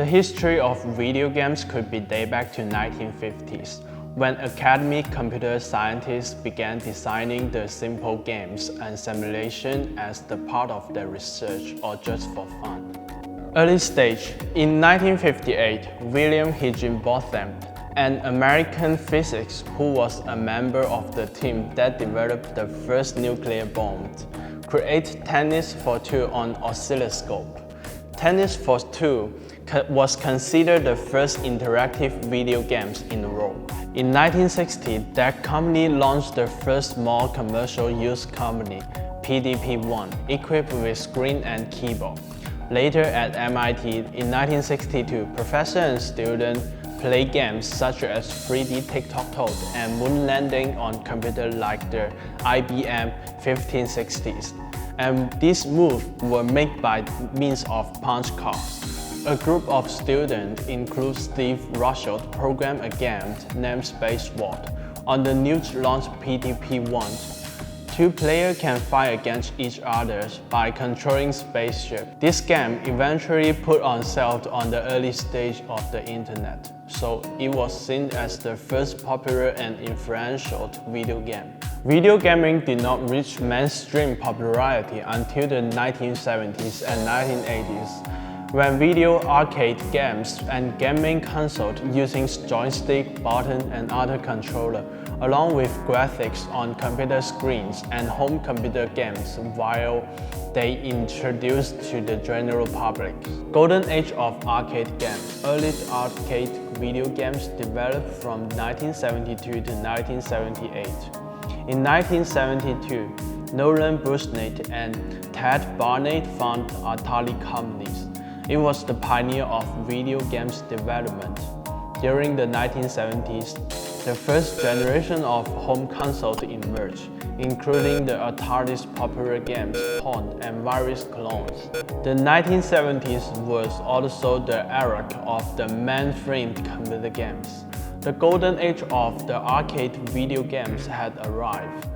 The history of video games could be dated back to 1950s, when academic computer scientists began designing the simple games and simulation as the part of their research or just for fun. Early stage. In 1958, William Higginbotham, an American physicist who was a member of the team that developed the first nuclear bomb, created Tennis for Two on oscilloscope. Tennis for Two was considered the first interactive video games in the world. In 1960, that company launched the first small commercial use company, PDP-1, equipped with screen and keyboard. Later at MIT, in 1962, professor and student played games such as 3D tic-tac-toe and moon landing on computers like the IBM 1560s. And these moves were made by means of punch cards. A group of students, including Steve Russell, programmed a game named Space War. On the newly launched PDP-1, two players can fight against each other by controlling spaceships. This game eventually put on sale on the early stage of the internet, so it was seen as the first popular and influential video game. Video gaming did not reach mainstream popularity until the 1970s and 1980s, when video arcade games and gaming consoles using joystick, button, and other controllers, along with graphics on computer screens and home computer games, while they introduced to the general public. Golden Age of arcade games. Early arcade video games developed from 1972 to 1978. In 1972, Nolan Bushnell and Ted Barnett founded Atari companies. It was the pioneer of video games development. During the 1970s, the first generation of home consoles emerged, including the Atari's popular games Pong and various clones. The 1970s was also the era of the mainframe computer games. The golden age of the arcade video games had arrived.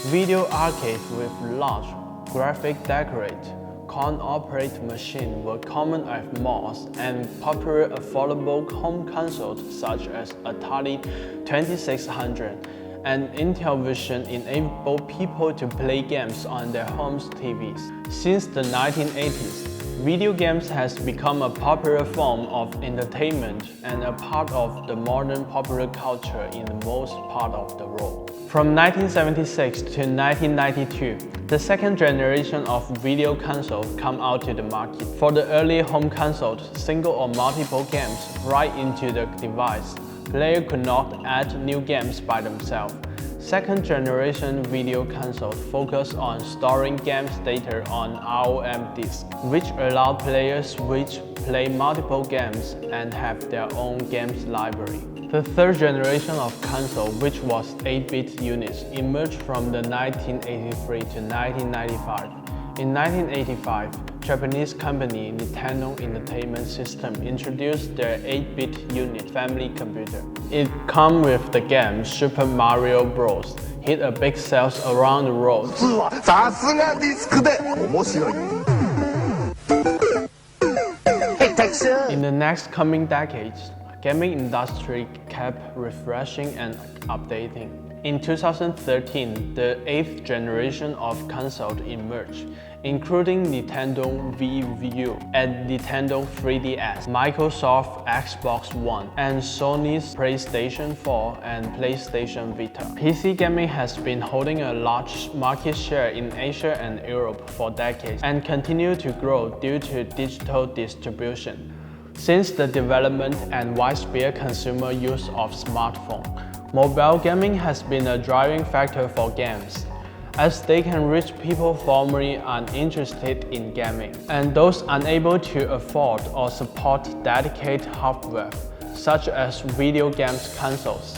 Video arcades with large, graphic decorated, coin-operated machines were common at malls, and popular affordable home consoles such as Atari 2600 and Intellivision enabled people to play games on their home TVs. Since the 1980s, video games has become a popular form of entertainment and a part of the modern popular culture in most part of the world. From 1976 to 1992, the second generation of video consoles come out to the market. For the early home consoles, single or multiple games right into the device. Players could not add new games by themselves. Second generation video consoles focus on storing games data on ROM disks, which allow players to play multiple games and have their own games library. The third generation of console, which was 8-bit units, emerged from the 1983 to 1995. In 1985, Japanese company Nintendo Entertainment System introduced their 8-bit unit family computer. It comes with the game Super Mario Bros. Hit a big sales around the world. In the next coming decades, gaming industry kept refreshing and updating. In 2013, the 8th generation of consoles emerged, including Nintendo Wii U and Nintendo 3DS, Microsoft Xbox One, and Sony's PlayStation 4 and PlayStation Vita. PC gaming has been holding a large market share in Asia and Europe for decades and continue to grow due to digital distribution. Since the development and widespread consumer use of smartphones, mobile gaming has been a driving factor for games, as they can reach people formerly uninterested in gaming, and those unable to afford or support dedicated hardware, such as video games consoles.